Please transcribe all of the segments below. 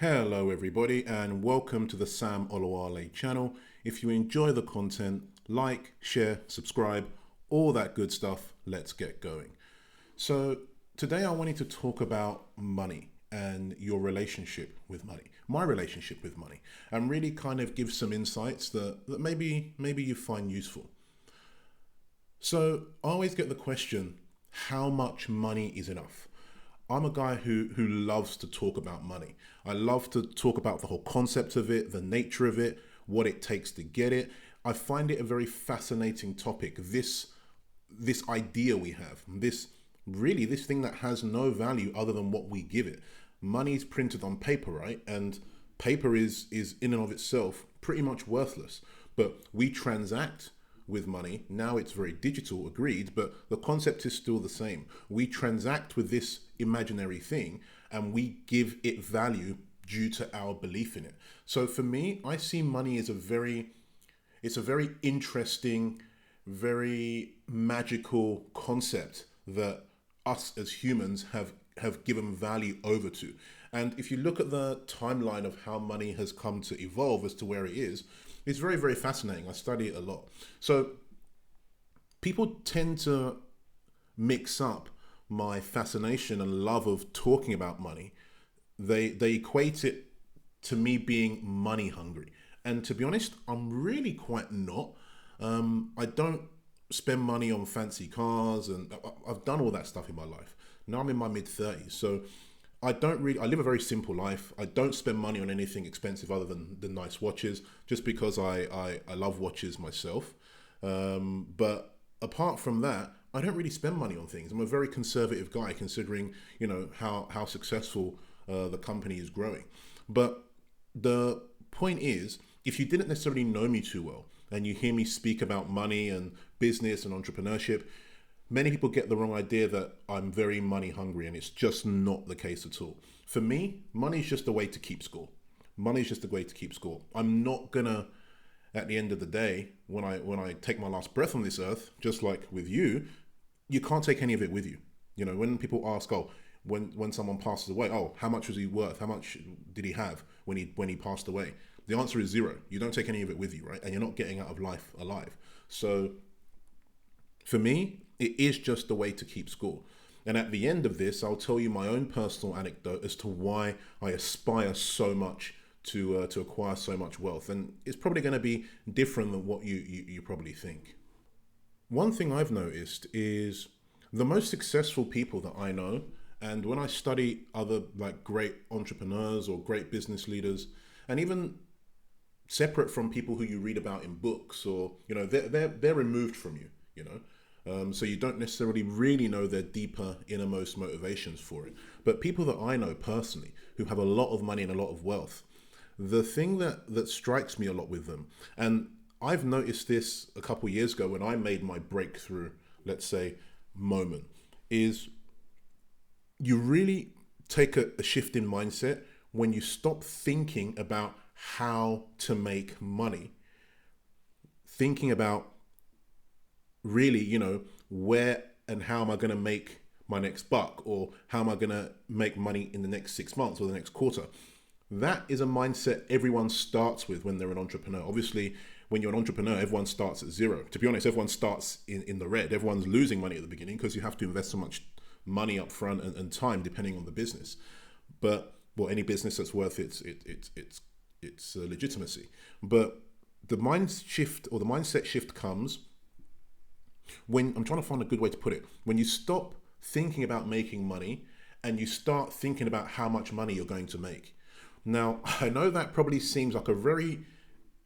Hello everybody and welcome to the Sam Olawale channel. If you enjoy the content, like, share, subscribe, all that good stuff. Let's get going. So today I wanted to talk about money and your relationship with money, my relationship with money, and really kind of give some insights that maybe you find useful. So I always get the question, how much money is enough? I'm a guy who loves to talk about money. I love to talk about the whole concept of it, the nature of it, what it takes to get it. I find it a very fascinating topic. This idea we have, this thing that has no value other than what we give it. Money is printed on paper, right? And paper is in and of itself pretty much worthless. But we transact with money. Now it's very digital, agreed, but the concept is still the same. We transact with this imaginary thing and we give it value due to our belief in it. So for me, I see money as it's a very interesting, very magical concept that us as humans have given value over to. And if you look at the timeline of how money has come to evolve as to where it is, it's very, very fascinating. I study it a lot. So people tend to mix up my fascination and love of talking about money. They equate it to me being money hungry. And to be honest, I'm really quite not. I don't spend money on fancy cars, and I've done all that stuff in my life. Now I'm in my mid-30s, so I live a very simple life. I don't spend money on anything expensive other than the nice watches, just because I love watches myself. But apart from that, I don't really spend money on things. I'm a very conservative guy, considering how successful the company is growing. But the point is, if you didn't necessarily know me too well and you hear me speak about money and business and entrepreneurship, many people get the wrong idea that I'm very money hungry, and it's just not the case at all. For me, money is just a way to keep score. Money is just a way to keep score. I'm not gonna, at the end of the day, when I take my last breath on this earth, just like with you, you can't take any of it with you. When people ask, oh, when someone passes away, oh, how much was he worth? How much did he have when he passed away? The answer is zero. You don't take any of it with you, right? And you're not getting out of life alive. So for me, it is just a way to keep score. And at the end of this, I'll tell you my own personal anecdote as to why I aspire so much to acquire so much wealth. And it's probably going to be different than what you probably think. One thing I've noticed is the most successful people that I know, and when I study other like great entrepreneurs or great business leaders, and even separate from people who you read about in books, or they're removed from you. So you don't necessarily really know their deeper innermost motivations for it. But people that I know personally who have a lot of money and a lot of wealth, the thing that strikes me a lot with them, and I've noticed this a couple of years ago when I made my breakthrough, let's say, moment, is you really take a shift in mindset when you stop thinking about how to make money, thinking about really, where and how am I going to make my next buck, or how am I going to make money in the next 6 months or the next quarter. That is a mindset everyone starts with when they're an entrepreneur. Obviously, when you're an entrepreneur, everyone starts at zero. To be honest, everyone starts in the red. Everyone's losing money at the beginning because you have to invest so much money up front and time depending on the business. But any business that's worth its legitimacy. But the mindset shift comes when, I'm trying to find a good way to put it, when you stop thinking about making money and you start thinking about how much money you're going to make. Now, I know that probably seems like a very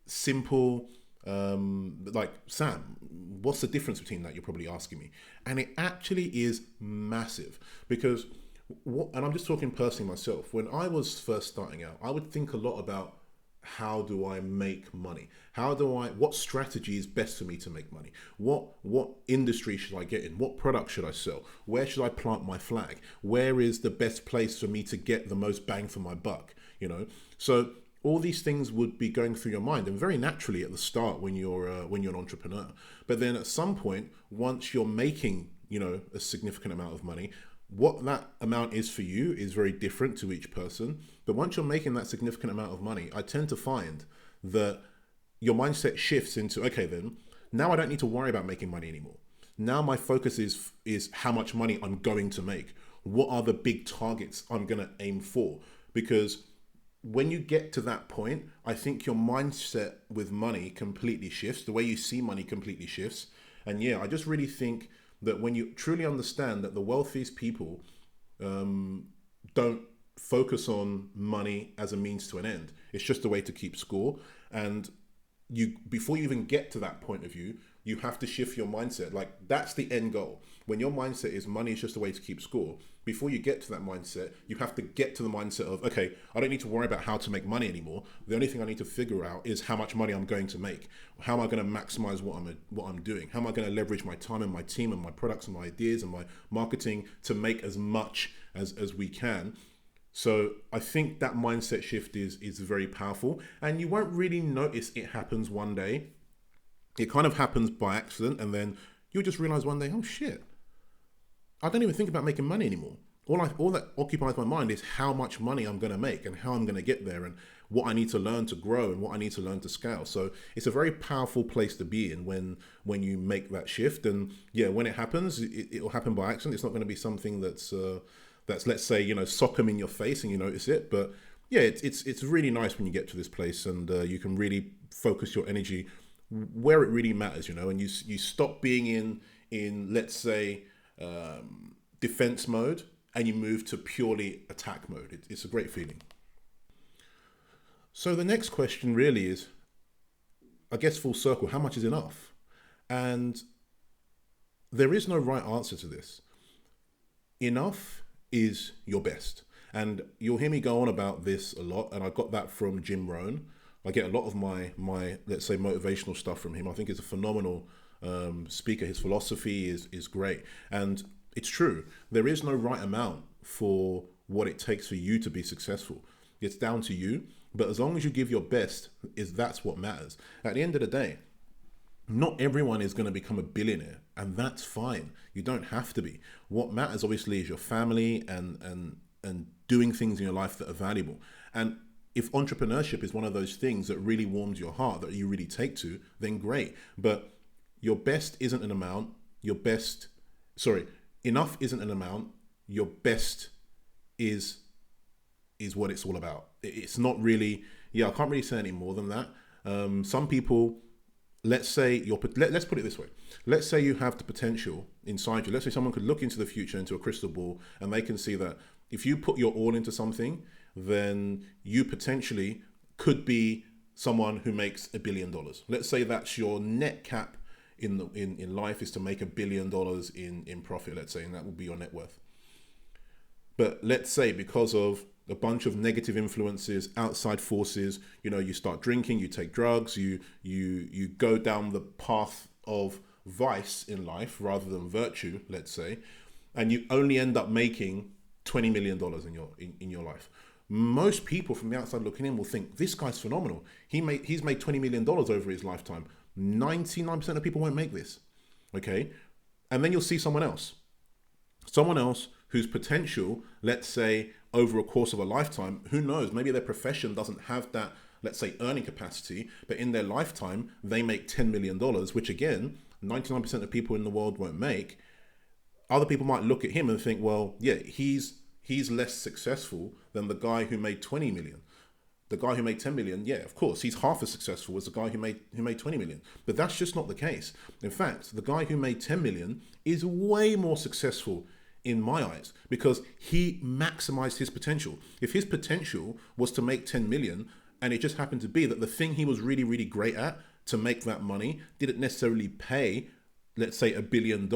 simple, like, Sam, what's the difference between that? You're probably asking me. And it actually is massive, because and I'm just talking personally myself, when I was first starting out, I would think a lot about, how do I make money? What strategy is best for me to make money? What industry should I get in? What product should I sell? Where should I plant my flag? Where is the best place for me to get the most bang for my buck? So all these things would be going through your mind, and very naturally at the start when you're an entrepreneur. But then at some point, once you're making, a significant amount of money, What that amount is for you is very different to each person. But once you're making that significant amount of money, I tend to find that your mindset shifts into, okay, then now I don't need to worry about making money anymore. Now my focus is how much money I'm going to make. What are the big targets I'm going to aim for? Because when you get to that point, I think your mindset with money completely shifts. The way you see money completely shifts. And yeah, I just really think that when you truly understand that the wealthiest people don't focus on money as a means to an end. It's just a way to keep score. And you, before you even get to that point of view, you have to shift your mindset. Like, that's the end goal. When your mindset is money is just a way to keep score, before you get to that mindset, you have to get to the mindset of, okay, I don't need to worry about how to make money anymore. The only thing I need to figure out is how much money I'm going to make. How am I going to maximize what I'm doing? How am I going to leverage my time and my team and my products and my ideas and my marketing to make as much as we can? So I think that mindset shift is very powerful, and you won't really notice it happens one day. It kind of happens by accident, and then you'll just realize one day, oh shit, I don't even think about making money anymore. All that occupies my mind is how much money I'm going to make and how I'm going to get there and what I need to learn to grow and what I need to learn to scale. So it's a very powerful place to be in when you make that shift. And yeah, when it happens, it'll happen by accident. It's not going to be something that's let's say, sock 'em in your face and you notice it. But yeah, it's really nice when you get to this place and you can really focus your energy where it really matters, and you stop being in let's say defense mode and you move to purely attack mode. It's a great feeling. So the next question really is, I guess full circle, how much is enough? And there is no right answer to this. Enough is your best. And you'll hear me go on about this a lot, and I got that from Jim Rohn. I get a lot of my let's say motivational stuff from him. I think he's a phenomenal speaker. His philosophy is great, and it's true. There is no right amount for what it takes for you to be successful. It's down to you. But as long as you give your best, that's what matters. At the end of the day, not everyone is going to become a billionaire, and that's fine. You don't have to be. What matters obviously is your family and doing things in your life that are valuable. And if entrepreneurship is one of those things that really warms your heart, that you really take to, then great. But your best isn't an amount. Enough isn't an amount. Your best is what it's all about. It's not really, I can't really say any more than that. Some people, let's put it this way. Let's say you have the potential inside you. Let's say someone could look into the future, into a crystal ball, and they can see that if you put your all into something, then you potentially could be someone who makes $1 billion. Let's say that's your net cap in life, is to make $1 billion in profit, let's say, and that would be your net worth. But let's say because of a bunch of negative influences, outside forces, you start drinking, you take drugs, you go down the path of vice in life rather than virtue, let's say, and you only end up making $20 million in your life. Most people from the outside looking in will think, this guy's phenomenal. He's made $20 million over his lifetime. 99% of people won't make this. Okay. And then you'll see someone else whose potential, let's say over a course of a lifetime, who knows, maybe their profession doesn't have that, let's say, earning capacity, but in their lifetime, they make $10 million, which again, 99% of people in the world won't make. Other people might look at him and think, well, yeah, he's less successful than the guy who made 20 million. The guy who made 10 million, yeah, of course, he's half as successful as the guy who made 20 million. But that's just not the case. In fact, the guy who made 10 million is way more successful in my eyes because he maximized his potential. If his potential was to make 10 million and it just happened to be that the thing he was really, really great at to make that money didn't necessarily pay, let's say, $1 billion,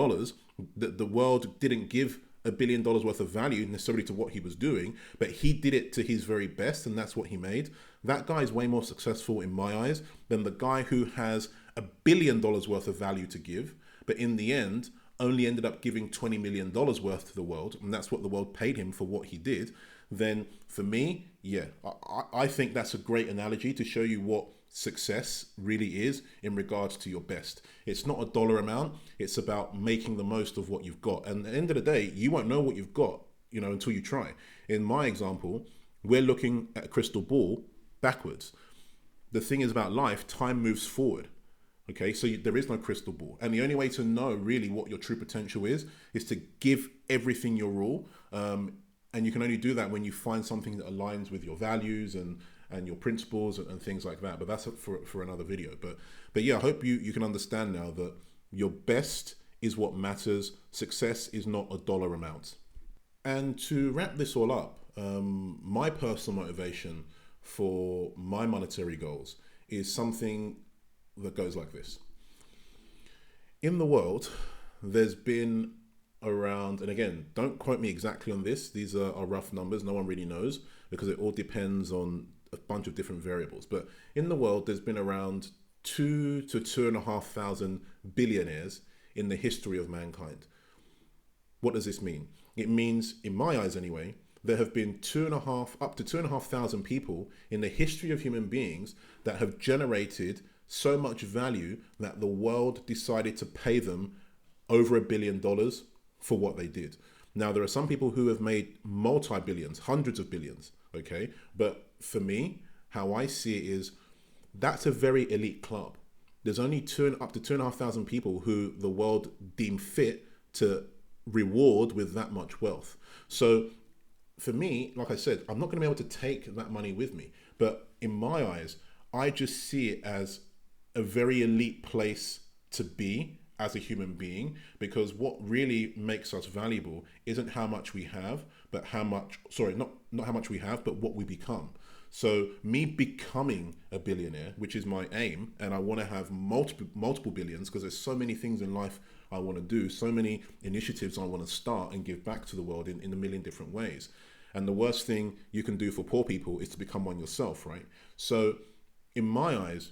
that the world didn't give $1 billion worth of value necessarily to what he was doing, but he did it to his very best and that's what he made. That guy is way more successful in my eyes than the guy who has $1 billion worth of value to give, but in the end only ended up giving $20 million worth to the world, and that's what the world paid him for what he did. Then for me, yeah, I think that's a great analogy to show you what success really is in regards to your best. It's not a dollar amount. It's about making the most of what you've got. And at the end of the day, you won't know what you've got, until you try. In my example, we're looking at a crystal ball backwards. The thing is about life, time moves forward. Okay, so there is no crystal ball. And the only way to know really what your true potential is to give everything your all. And you can only do that when you find something that aligns with your values and your principles and things like that. But that's for another video. But yeah, I hope you can understand now that your best is what matters. Success is not a dollar amount. And to wrap this all up, my personal motivation for my monetary goals is something that goes like this. In the world, there's been around, and again, don't quote me exactly on this, these are rough numbers, no one really knows, because it all depends on a bunch of different variables. But in the world, there's been around 2 to 2,500 billionaires in the history of mankind. What does this mean? It means, in my eyes anyway, there have been up to 2,500 people in the history of human beings that have generated so much value that the world decided to pay them over $1 billion for what they did. Now, there are some people who have made multi-billions, hundreds of billions, okay? But for me, how I see it is that's a very elite club. There's only up to 2,500 people who the world deem fit to reward with that much wealth. So for me, like I said, I'm not going to be able to take that money with me. But in my eyes, I just see it as a very elite place to be as a human being, because what really makes us valuable isn't how much we have, but not how much we have, but what we become. So me becoming a billionaire, which is my aim, and I want to have multiple billions, because there's so many things in life I want to do, so many initiatives I want to start and give back to the world in a million different ways. And the worst thing you can do for poor people is to become one yourself, right? So in my eyes,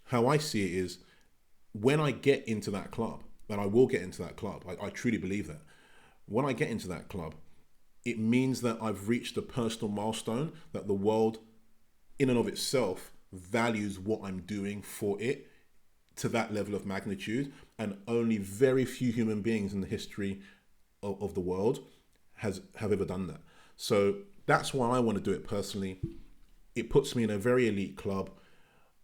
how I see it is, when I get into that club, and I will get into that club, I truly believe that. When I get into that club, it means that I've reached a personal milestone that the world in and of itself values what I'm doing for it to that level of magnitude. And only very few human beings in the history of the world have ever done that. So that's why I want to do it personally. It puts me in a very elite club.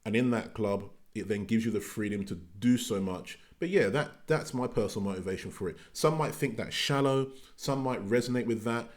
And in that club, it then gives you the freedom to do so much. But yeah, that's my personal motivation for it. Some might think that's shallow. Some might resonate with that,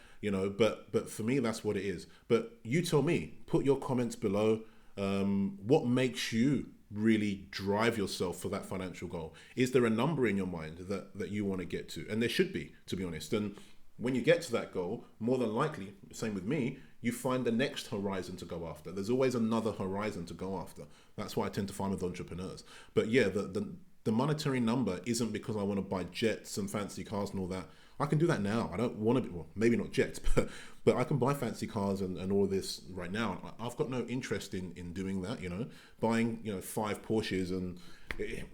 but for me, that's what it is. But you tell me, put your comments below. What makes you really drive yourself for that financial goal? Is there a number in your mind that you want to get to? And there should be, to be honest. And when you get to that goal, more than likely, same with me, you find the next horizon to go after. There's always another horizon to go after. That's why I tend to find with entrepreneurs. But yeah, the monetary number isn't because I want to buy jets and fancy cars and all that. I can do that now. I don't want to be, well, maybe not jets, but I can buy fancy cars and all this right now. I've got no interest in doing that, buying, 5 Porsches and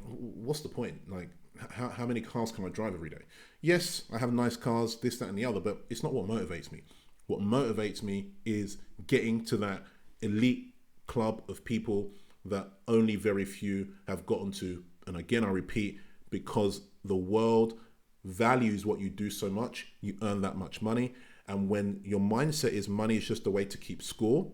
what's the point? Like, how many cars can I drive every day? Yes, I have nice cars, this, that, and the other, but it's not what motivates me. What motivates me is getting to that elite club of people that only very few have gotten to. And again, I repeat, because the world values what you do so much, you earn that much money. And when your mindset is money is just a way to keep score,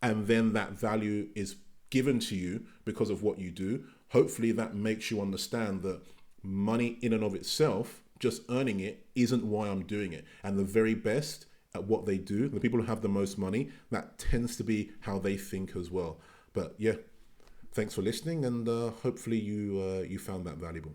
and then that value is given to you because of what you do, hopefully that makes you understand that money in and of itself, just earning it, isn't why I'm doing it. And the very best at what they do, the people who have the most money, that tends to be how they think as well. But yeah, thanks for listening, and hopefully you found that valuable.